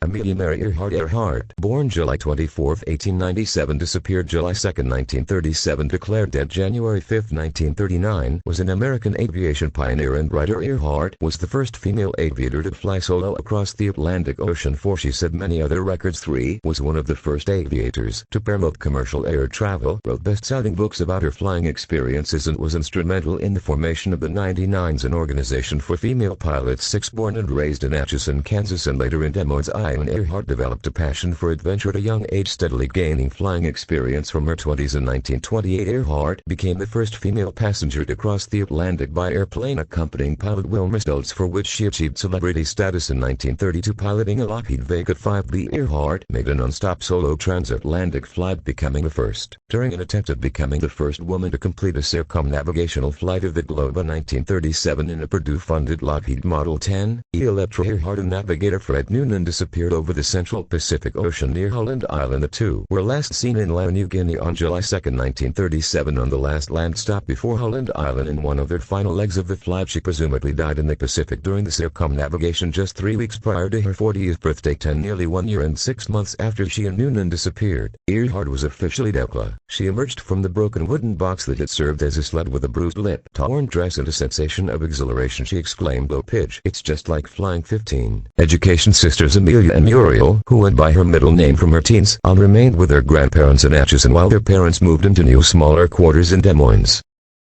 Amelia Mary Earhart, born July 24, 1897, disappeared July 2, 1937, declared dead January 5, 1939, was an American aviation pioneer and writer. Earhart was the first female aviator to fly solo across the Atlantic Ocean for, she said, many other records. 3 was one of the first aviators to promote commercial air travel, wrote best-selling books about her flying experiences, and was instrumental in the formation of the 99s, an organization for female pilots. 6 born and raised in Atchison, Kansas, and later in Des Moines, Iowa, Earhart developed a passion for adventure at a young age, steadily gaining flying experience from her 20s. In 1928, Earhart became the first female passenger to cross the Atlantic by airplane, accompanying pilot Wilmer Stoltz, for which she achieved celebrity status. In 1932, piloting a Lockheed Vega 5B, Earhart made a non-stop solo transatlantic flight, becoming the first, during an attempt at becoming the first woman to complete a circumnavigational flight of the globe. In 1937, in a Purdue-funded Lockheed Model 10E Electra, Earhart and navigator Fred Noonan disappeared over the central Pacific Ocean near Holland Island. The two were last seen in New Guinea on July 2, 1937. On the last land stop before Holland Island, in one of their final legs of the flight, she presumably died in the Pacific during the circumnavigation just 3 weeks prior to her 40th birthday, nearly 1 year and 6 months after she and Noonan disappeared. Earhart was officially dead. She emerged from the broken wooden box that had served as a sled with a bruised lip, torn dress, and a sensation of exhilaration. She exclaimed low pitch, "It's just like flying." 15 education sisters Amelia and Muriel, who went by her middle name from her teens on, remained with their grandparents in Atchison while their parents moved into new, smaller quarters in Des Moines.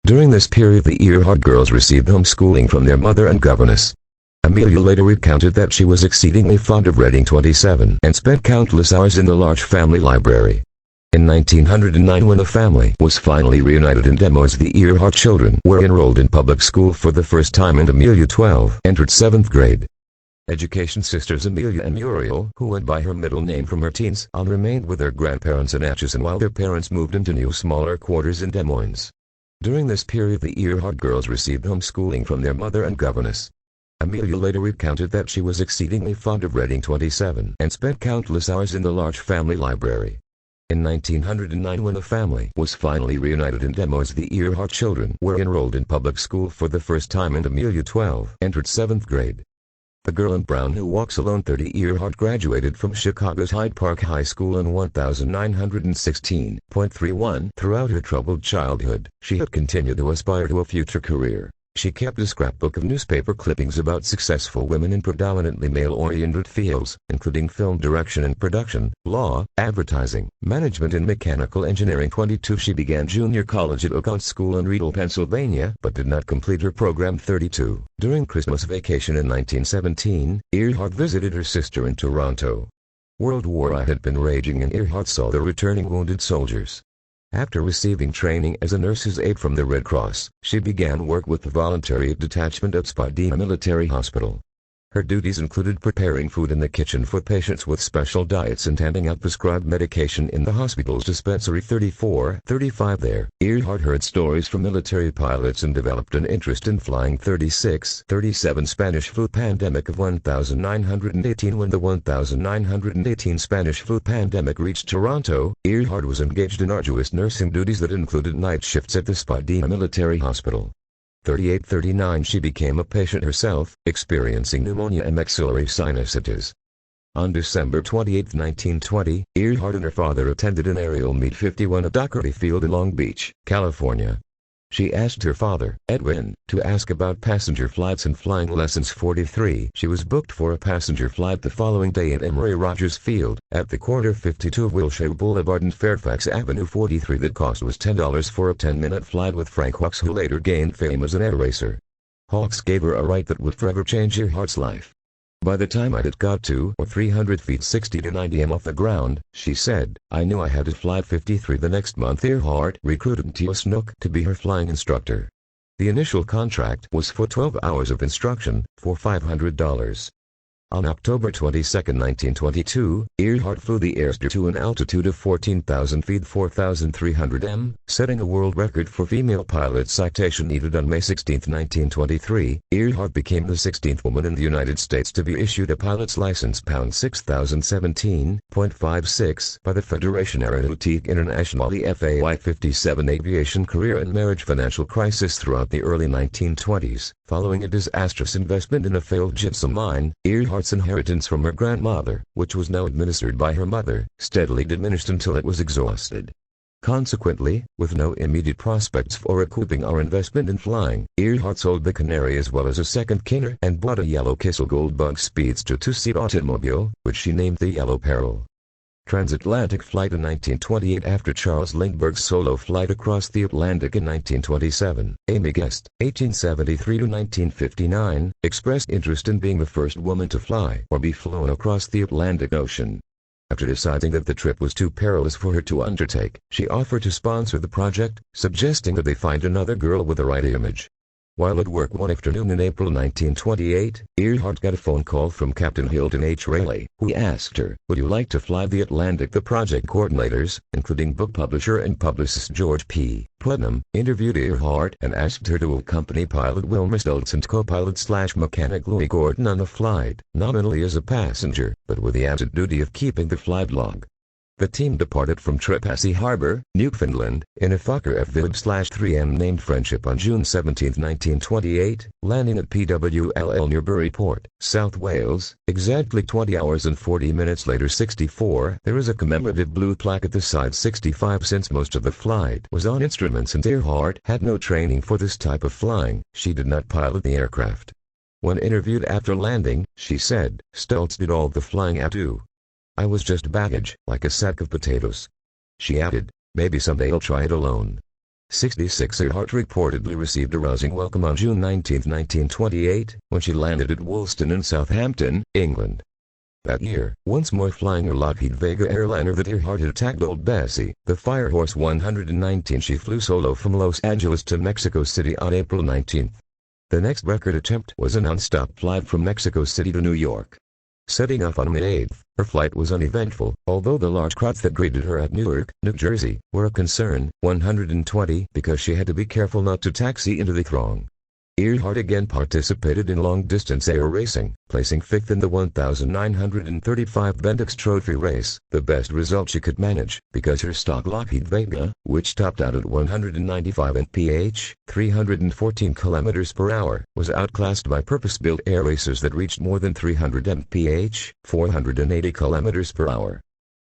During this period, the Earhart girls received homeschooling from their mother and governess. Amelia later recounted that she was exceedingly fond of reading 27 and spent countless hours in the large family library. In 1909, when the family was finally reunited in Des Moines, the Earhart children were enrolled in public school for the first time, and Amelia, 12, entered 7th grade. Education sisters Amelia and Muriel, who went by her middle name from her teens on, remained with their grandparents in Atchison while their parents moved into new, smaller quarters in Des Moines. During this period, the Earhart girls received homeschooling from their mother and governess. Amelia later recounted that she was exceedingly fond of reading 27 and spent countless hours in the large family library. In 1909, when the family was finally reunited in Des Moines, the Earhart children were enrolled in public school for the first time, and Amelia, 12, entered 7th grade. The girl in brown who walks alone, 30, Earhart graduated from Chicago's Hyde Park High School in 1916.31. Throughout her troubled childhood, she had continued to aspire to a future career. She kept a scrapbook of newspaper clippings about successful women in predominantly male-oriented fields, including film direction and production, law, advertising, management, and mechanical engineering. 22, she began junior college at Oakland School in Reedle, Pennsylvania, but did not complete her program. 32, during Christmas vacation in 1917, Earhart visited her sister in Toronto. World War I had been raging, and Earhart saw the returning wounded soldiers. After receiving training as a nurse's aide from the Red Cross, she began work with the voluntary detachment at Spadina Military Hospital. Her duties included preparing food in the kitchen for patients with special diets and handing out prescribed medication in the hospital's dispensary. 34-35 there, Earhart heard stories from military pilots and developed an interest in flying. 36-37 Spanish flu pandemic of 1918. When the 1918 Spanish flu pandemic reached Toronto, Earhart was engaged in arduous nursing duties that included night shifts at the Spadina Military Hospital. 38-39 She became a patient herself, experiencing pneumonia and maxillary sinusitis. On December 28, 1920, Earhart and her father attended an aerial meet 51 at Doherty Field in Long Beach, California. She asked her father, Edwin, to ask about passenger flights and flying lessons. 43 She was booked for a passenger flight the following day at Emory Rogers Field, at the corner 52 of Wilshire Boulevard and Fairfax Avenue. 43 The cost was $10 for a 10-minute flight with Frank Hawks, who later gained fame as an air racer. Hawks gave her a ride that would forever change Earhart's life. By the time I had got 2 or 300 feet 60 to 90 m off the ground, she said, I knew I had to fly. 53 The next month, Earhart recruited Tio Snook to be her flying instructor. The initial contract was for 12 hours of instruction, for $500. On October 22, 1922, Earhart flew the Airster to an altitude of 14,000 feet 4,300 m, setting a world record for female pilot. Citation needed. On May 16, 1923, Earhart became the 16th woman in the United States to be issued a pilot's license. Pound 6017.56 by the Fédération Aéronautique Internationale. The FAI. 57 Aviation career and marriage. Financial crisis. Throughout the early 1920s, following a disastrous investment in a failed gypsum mine, Earhart Earhart's inheritance from her grandmother, which was now administered by her mother, steadily diminished until it was exhausted. Consequently, with no immediate prospects for recouping our investment in flying, Earhart sold the Canary as well as a second Kinder and bought a yellow Kissel Goldbug Speedster two-seat automobile, which she named the Yellow Peril. Transatlantic flight in 1928. After Charles Lindbergh's solo flight across the Atlantic in 1927, Amy Guest, 1873 to 1959, expressed interest in being the first woman to fly or be flown across the Atlantic Ocean. After deciding that the trip was too perilous for her to undertake, she offered to sponsor the project, suggesting that they find another girl with the right image. While at work one afternoon in April 1928, Earhart got a phone call from Captain Hilton H. Rayleigh, who asked her, "Would you like to fly the Atlantic?" The project coordinators, including book publisher and publicist George P. Putnam, interviewed Earhart and asked her to accompany pilot Wilmer Stultz and co-pilot/mechanic Louis Gordon on the flight, nominally as a passenger, but with the added duty of keeping the flight log. The team departed from Trepassey Harbor, Newfoundland, in a Fokker F-3M named Friendship on June 17, 1928, landing at PWLL near Buryport, South Wales, exactly 20 hours and 40 minutes later. 64. There is a commemorative blue plaque at the side. 65. Since most of the flight was on instruments and Earhart had no training for this type of flying, she did not pilot the aircraft. When interviewed after landing, she said, "Stultz did all the flying I do. I was just baggage, like a sack of potatoes." She added, "Maybe someday I'll try it alone." 66. Earhart reportedly received a rousing welcome on June 19, 1928, when she landed at Woolston in Southampton, England. That year, once more flying her Lockheed Vega airliner that Earhart had tagged Old Bessie, the Firehorse 119, she flew solo from Los Angeles to Mexico City on April 19. The next record attempt was a non-stop flight from Mexico City to New York. Setting off on May 8, her flight was uneventful, although the large crowds that greeted her at Newark, New Jersey, were a concern. 120, because she had to be careful not to taxi into the throng. Earhart again participated in long-distance air racing, placing 5th in the 1,935 Bendix Trophy race, the best result she could manage, because her stock Lockheed Vega, which topped out at 195 mph, 314 km per hour, was outclassed by purpose-built air racers that reached more than 300 mph, 480 km per hour.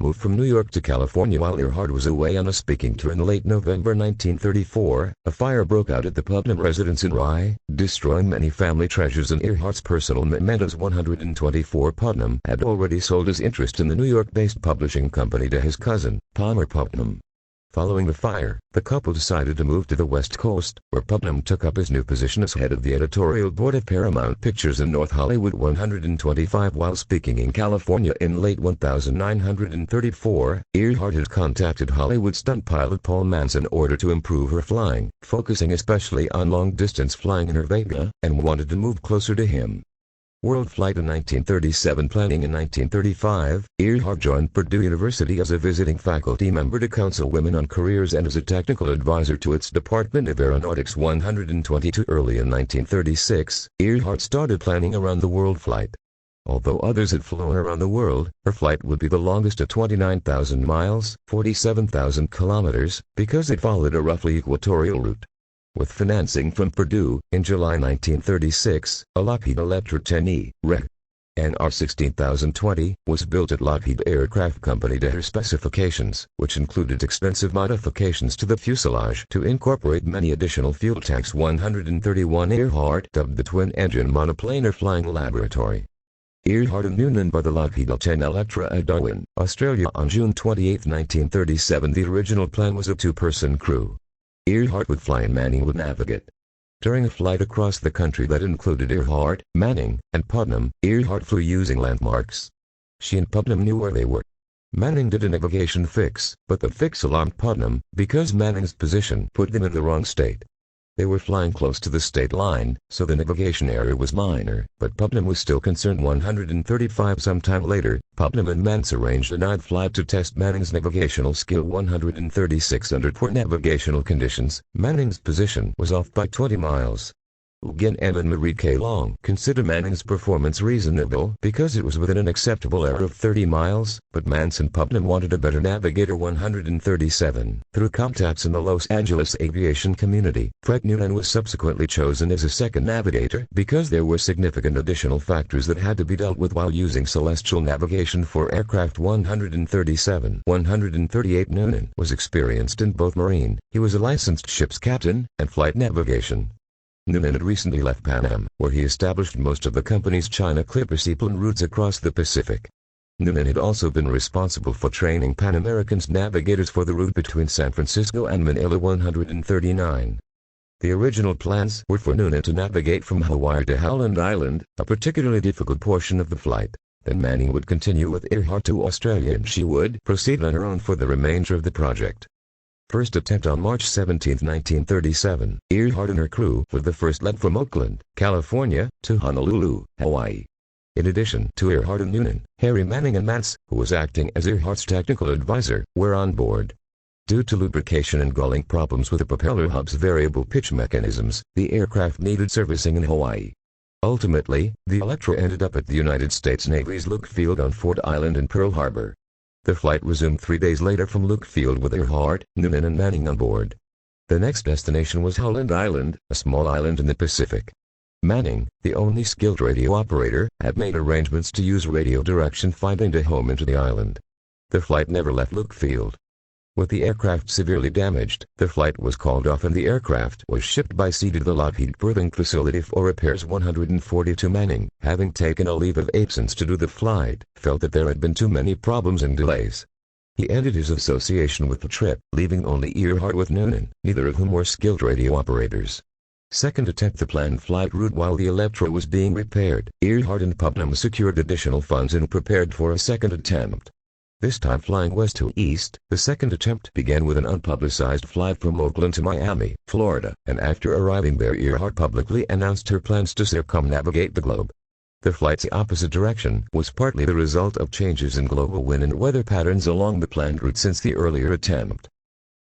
Moved from New York to California while Earhart was away on a speaking tour in late November 1934, a fire broke out at the Putnam residence in Rye, destroying many family treasures and Earhart's personal mementos. 124. Putnam had already sold his interest in the New York-based publishing company to his cousin, Palmer Putnam. Following the fire, the couple decided to move to the West Coast, where Putnam took up his new position as head of the editorial board of Paramount Pictures in North Hollywood. 125. While speaking in California in late 1934, Earhart had contacted Hollywood stunt pilot Paul Mans in order to improve her flying, focusing especially on long-distance flying in her Vega, and wanted to move closer to him. World flight in 1937. Planning in 1935, Earhart joined Purdue University as a visiting faculty member to counsel women on careers and as a technical advisor to its Department of Aeronautics. 122. Early in 1936, Earhart started planning around the world flight. Although others had flown around the world, her flight would be the longest at 29,000 miles, 47,000 kilometers, because it followed a roughly equatorial route. With financing from Purdue, in July 1936, a Lockheed Electra 10E, Rec. NR 16020, was built at Lockheed Aircraft Company to her specifications, which included extensive modifications to the fuselage to incorporate many additional fuel tanks. 131. Earhart dubbed the twin-engine monoplane her flying laboratory. Earhart and Noonan by the Lockheed L-10 Electra at Darwin, Australia on June 28, 1937. The original plan was a two-person crew. Earhart would fly and Manning would navigate. During a flight across the country that included Earhart, Manning, and Putnam, Earhart flew using landmarks. She and Putnam knew where they were. Manning did a navigation fix, but the fix alarmed Putnam, because Manning's position put them in the wrong state. They were flying close to the state line, so the navigation error was minor, but Putnam was still concerned. 135. Sometime later, Putnam and Mans arranged a night flight to test Manning's navigational skill. 136. Under poor navigational conditions, Manning's position was off by 20 miles. Nguyen and Marie K. Long consider Manning's performance reasonable because it was within an acceptable error of 30 miles, but Mance and Putnam wanted a better navigator 137. Through contacts in the Los Angeles aviation community, Fred Noonan was subsequently chosen as a second navigator because there were significant additional factors that had to be dealt with while using celestial navigation for aircraft 137. 138 Noonan was experienced in both marine, he was a licensed ship's captain, and flight navigation. Noonan had recently left Pan Am, where he established most of the company's China Clipper seaplane routes across the Pacific. Noonan had also been responsible for training Pan American's navigators for the route between San Francisco and Manila 139. The original plans were for Noonan to navigate from Hawaii to Howland Island, a particularly difficult portion of the flight. Then Manning would continue with Earhart to Australia and she would proceed on her own for the remainder of the project. First attempt on March 17, 1937, Earhart and her crew flew the first leg from Oakland, California, to Honolulu, Hawaii. In addition to Earhart and Noonan, Harry Manning and Mance, who was acting as Earhart's technical advisor, were on board. Due to lubrication and gulling problems with the propeller hub's variable pitch mechanisms, the aircraft needed servicing in Hawaii. Ultimately, the Electra ended up at the United States Navy's Luke Field on Ford Island in Pearl Harbor. The flight resumed 3 days later from Luke Field with Earhart, Noonan and Manning on board. The next destination was Howland Island, a small island in the Pacific. Manning, the only skilled radio operator, had made arrangements to use radio direction finding to home into the island. The flight never left Luke Field. With the aircraft severely damaged, the flight was called off and the aircraft was shipped by sea to the Lockheed berthing facility for repairs. 142 Manning, having taken a leave of absence to do the flight, felt that there had been too many problems and delays. He ended his association with the trip, leaving only Earhart with Noonan, neither of whom were skilled radio operators. Second attempt the planned flight route while the Electra was being repaired, Earhart and Putnam secured additional funds and prepared for a second attempt. This time flying west to east, the second attempt began with an unpublicized flight from Oakland to Miami, Florida, and after arriving there Earhart publicly announced her plans to circumnavigate the globe. The flight's opposite direction was partly the result of changes in global wind and weather patterns along the planned route since the earlier attempt.